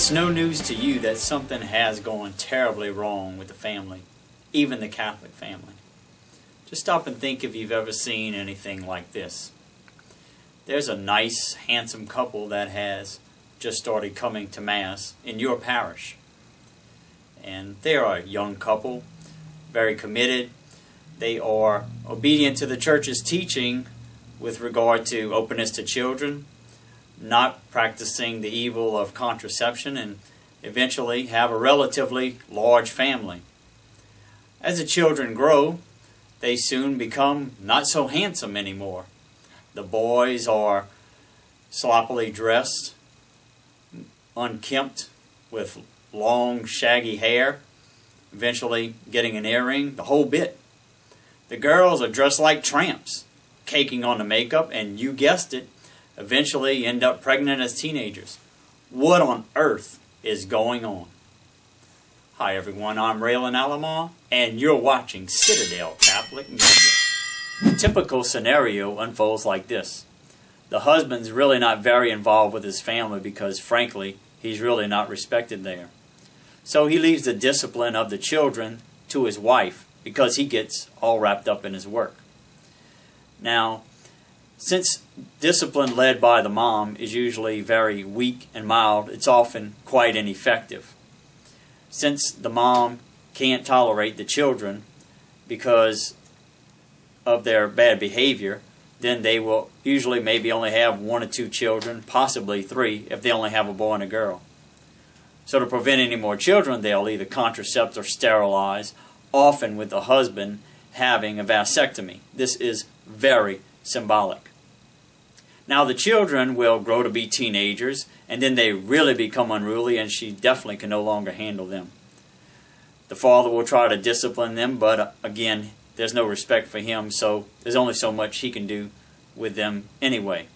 It's no news to you that something has gone terribly wrong with the family, even the Catholic family. Just stop and think if you've ever seen anything like this. There's a nice, handsome couple that has just started coming to Mass in your parish. And they are a young couple, very committed. They are obedient to the church's teaching with regard to openness to children, not practicing the evil of contraception, and eventually have a relatively large family. As the children grow, they soon become not so handsome anymore. The boys are sloppily dressed, unkempt, with long, shaggy hair, eventually getting an earring, the whole bit. The girls are dressed like tramps, caking on the makeup, and you guessed it, eventually end up pregnant as teenagers. What on earth is going on? Hi everyone, I'm Raylan Alleman, and you're watching Citadel Catholic Media. The typical scenario unfolds like this. The husband's really not very involved with his family because, frankly, he's really not respected there. So he leaves the discipline of the children to his wife because he gets all wrapped up in his work. Now, since discipline led by the mom is usually very weak and mild, it's often quite ineffective. Since the mom can't tolerate the children because of their bad behavior, then they will usually maybe only have 1 or 2 children, possibly 3 if they only have a boy and a girl. So to prevent any more children, they'll either contracept or sterilize, often with the husband having a vasectomy. This is very symbolic. Now the children will grow to be teenagers, and then they really become unruly, and she definitely can no longer handle them. The father will try to discipline them, but again, there's no respect for him, so there's only so much he can do with them anyway.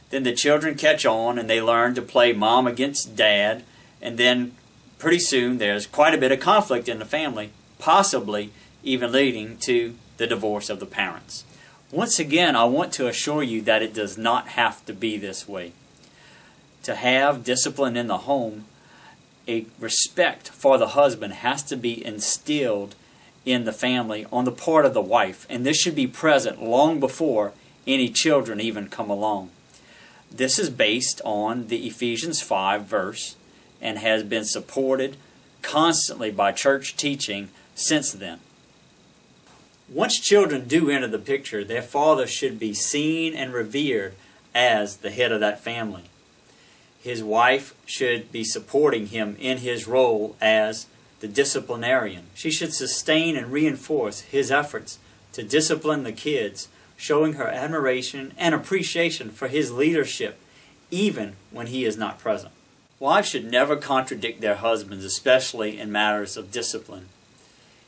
Then the children catch on, and they learn to play mom against dad, and then pretty soon there's quite a bit of conflict in the family, possibly even leading to the divorce of the parents. Once again, I want to assure you that it does not have to be this way. To have discipline in the home, a respect for the husband has to be instilled in the family on the part of the wife, and this should be present long before any children even come along. This is based on the Ephesians 5 verse and has been supported constantly by church teaching since then. Once children do enter the picture, their father should be seen and revered as the head of that family. His wife should be supporting him in his role as the disciplinarian. She should sustain and reinforce his efforts to discipline the kids, showing her admiration and appreciation for his leadership, even when he is not present. Wives should never contradict their husbands, especially in matters of discipline.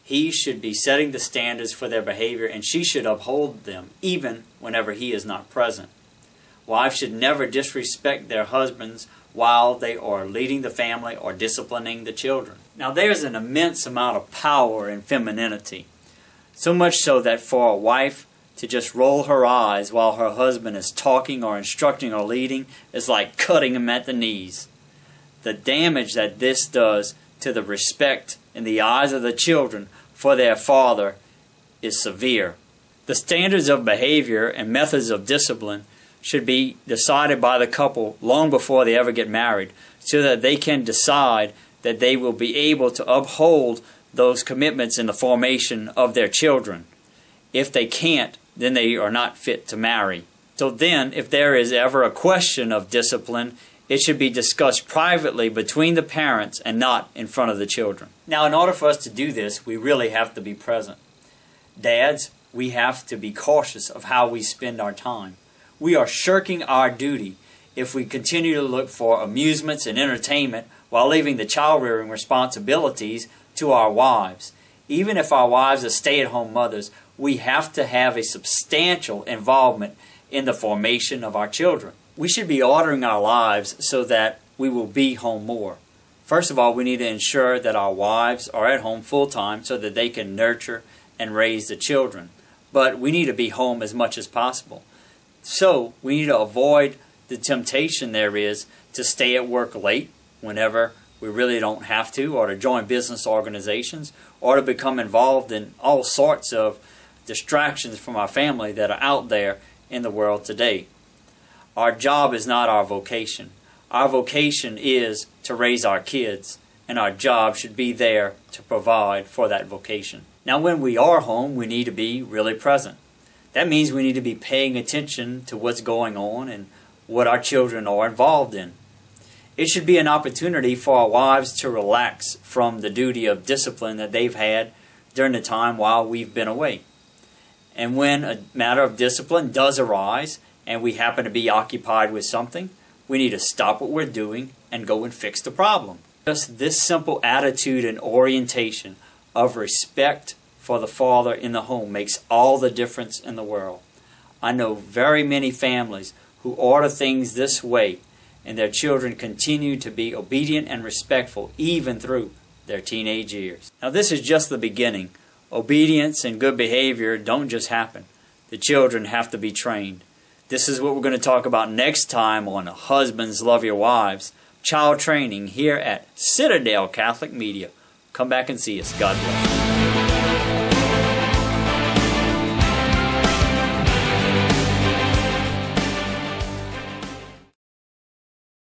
He should be setting the standards for their behavior, and she should uphold them, even whenever he is not present. Wives should never disrespect their husbands while they are leading the family or disciplining the children. Now, there's an immense amount of power in femininity, so much so that for a wife to just roll her eyes while her husband is talking or instructing or leading is like cutting him at the knees. The damage that this does to the respect in the eyes of the children for their father is severe. The standards of behavior and methods of discipline should be decided by the couple long before they ever get married, so that they can decide that they will be able to uphold those commitments in the formation of their children. If they can't, then they are not fit to marry. So then, if there is ever a question of discipline, it should be discussed privately between the parents and not in front of the children. Now, in order for us to do this, we really have to be present. Dads, we have to be cautious of how we spend our time. We are shirking our duty if we continue to look for amusements and entertainment while leaving the child-rearing responsibilities to our wives. Even if our wives are stay-at-home mothers, we have to have a substantial involvement in the formation of our children. We should be ordering our lives so that we will be home more. First of all, we need to ensure that our wives are at home full-time so that they can nurture and raise the children. But we need to be home as much as possible. So we need to avoid the temptation there is to stay at work late whenever we really don't have to, or to join business organizations, or to become involved in all sorts of distractions from our family that are out there in the world today. Our job is not our vocation. Our vocation is to raise our kids, and our job should be there to provide for that vocation. Now, when we are home, we need to be really present. That means we need to be paying attention to what's going on and what our children are involved in. It should be an opportunity for our wives to relax from the duty of discipline that they've had during the time while we've been away. And when a matter of discipline does arise and we happen to be occupied with something, we need to stop what we're doing and go and fix the problem. Just this simple attitude and orientation of respect for the father in the home makes all the difference in the world. I know very many families who order things this way, and their children continue to be obedient and respectful even through their teenage years. Now, this is just the beginning. Obedience and good behavior don't just happen. The children have to be trained. This is what we're going to talk about next time on Husbands Love Your Wives, Child Training, here at Citadel Catholic Media. Come back and see us. God bless.